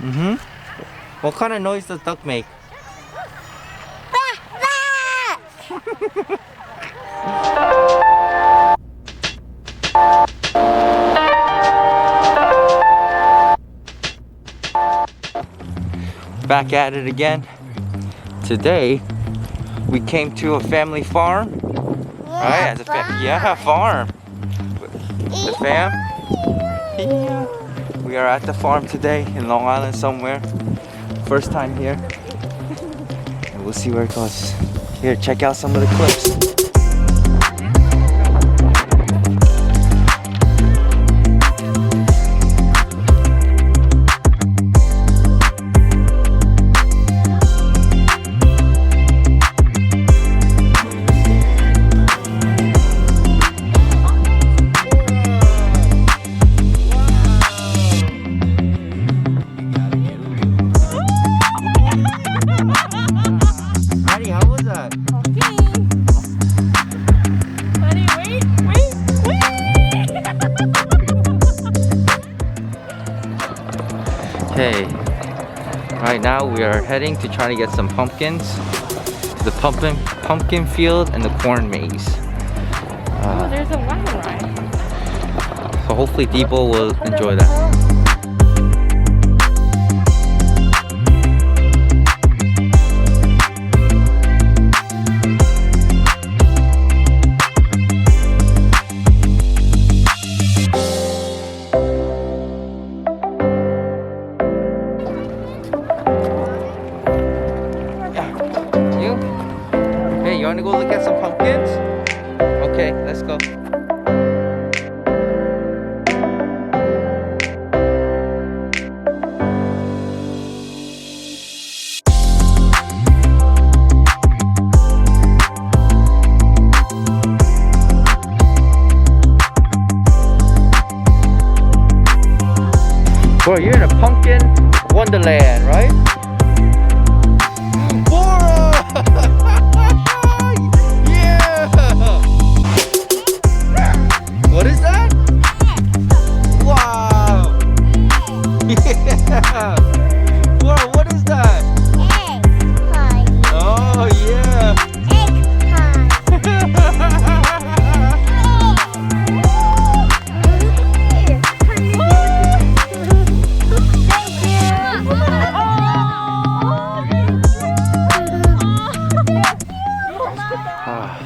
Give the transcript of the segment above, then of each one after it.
Mm-hmm. What kind of noise does duck make? Back at it again. Today we came to a family farm. Right? As a farm. The fam. Yeah. We are at the farm today in Long Island somewhere. First time here. And we'll see where it goes. Here, check out some of the clips. Okay, right now we are heading to try to get some pumpkins. The pumpkin field and the corn maze. Oh, there's a wagon ride. So hopefully Debo will enjoy that. You wanna go look at some pumpkins? Okay, let's go. Bro, you're in a pumpkin wonderland, right? What is that? Wow! Yeah! Wow, what is that? Egg pie. Oh, yeah! Egg pie.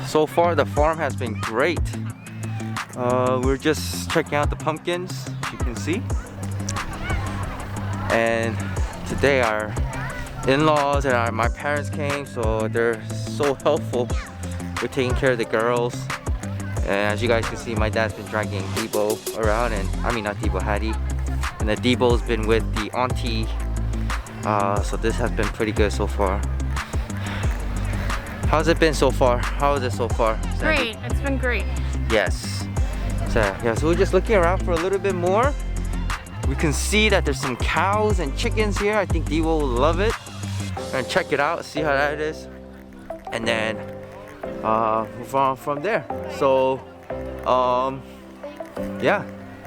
So far, the farm has been great. We're just checking out the pumpkins, as you can see. And today our in-laws and my parents came, so they're so helpful with taking care of the girls. And as you guys can see, my dad's been dragging Debo around, and I mean not Debo, Hattie. And the Debo's been with the auntie. So this has been pretty good so far. How's it been so far? How is it so far, Sandy? Great, it's been great. Yes. So we're just looking around for a little bit more. We can see that there's some cows and chickens here. I think Debo will love it. We're gonna check it out, see how that is, and then move on from there. So yeah,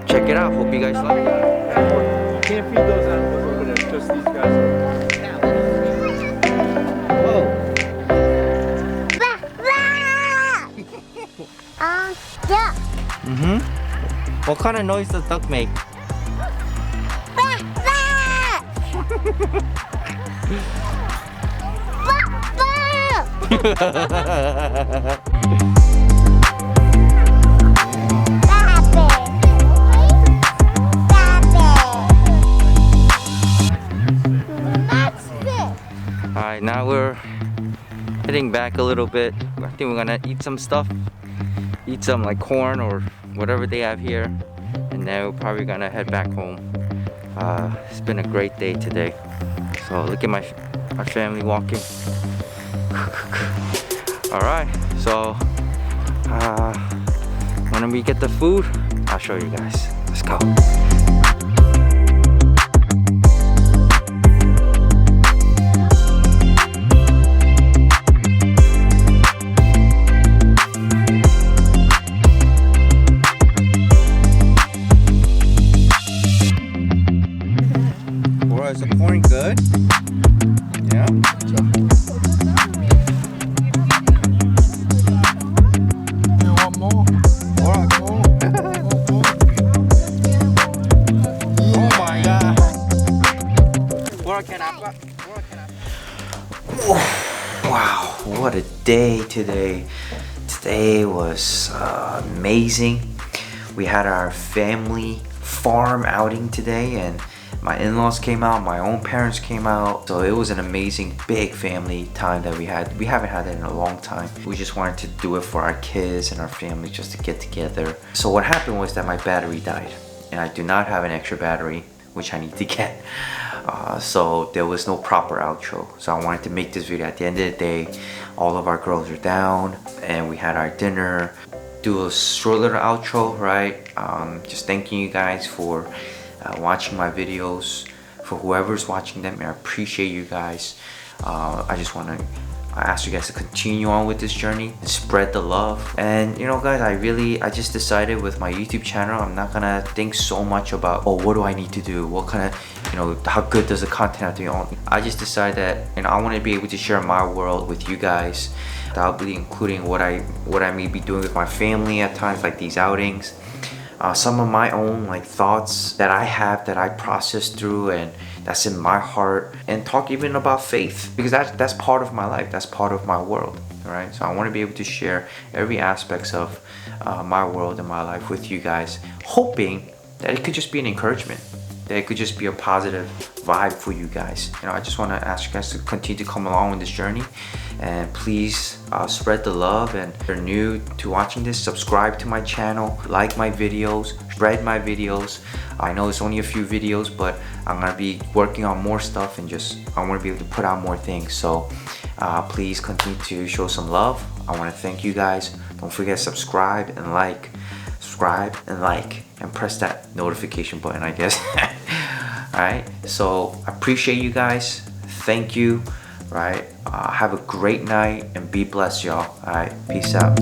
check it out. Hope you guys like it. You can't feed those animals over there, just these guys. Whoa. Duck. Mm-hmm. What kind of noise does duck make? Alright, now we're heading back a little bit. I think we're gonna eat some stuff. Eat some like corn or whatever they have here. And then we're probably gonna head back home. It's been a great day today. So look at our family walking. Alright, so when we get the food, I'll show you guys. Let's go. is the corn good? Yeah. You want more? Alright. Oh my god. Wow, what a day today. Today was amazing. We had our family farm outing today, and my in-laws came out, my own parents came out. So it was an amazing big family time that we had. We haven't had it in a long time. We just wanted to do it for our kids and our family, just to get together. So what happened was that my battery died, and I do not have an extra battery, which I need to get. So there was no proper outro. So I wanted to make this video. At the end of the day, all of our girls are down and we had our dinner. Do a short little outro, right? Just thanking you guys for watching my videos. For whoever's watching them, I appreciate you guys. I just want to ask you guys to continue on with this journey and spread the love. And you know guys, I just decided with my YouTube channel, I'm not gonna think so much about, oh, what do I need to do, what kind of, you know, how good does the content have to be on. I just decided that, you know, I want to be able to share my world with you guys. I'll be including what I may be doing with my family at times, like these outings. Some of my own like thoughts that I have, that I process through, and that's in my heart, and talk even about faith, because that's part of my life, that's part of my world. All right, so I want to be able to share every aspects of my world and my life with you guys, hoping that it could just be an encouragement, that it could just be a positive vibe for you guys. You know, I just want to ask you guys to continue to come along with this journey, and please spread the love. And if you're new to watching this, subscribe to my channel, like my videos, spread my videos. I know it's only a few videos, but I'm gonna be working on more stuff, and just I want to be able to put out more things. So please continue to show some love. I want to thank you guys. Don't forget to subscribe and like, and press that notification button, I guess. Alright, so I appreciate you guys. Thank you. Right, have a great night and be blessed, y'all. Alright, peace out.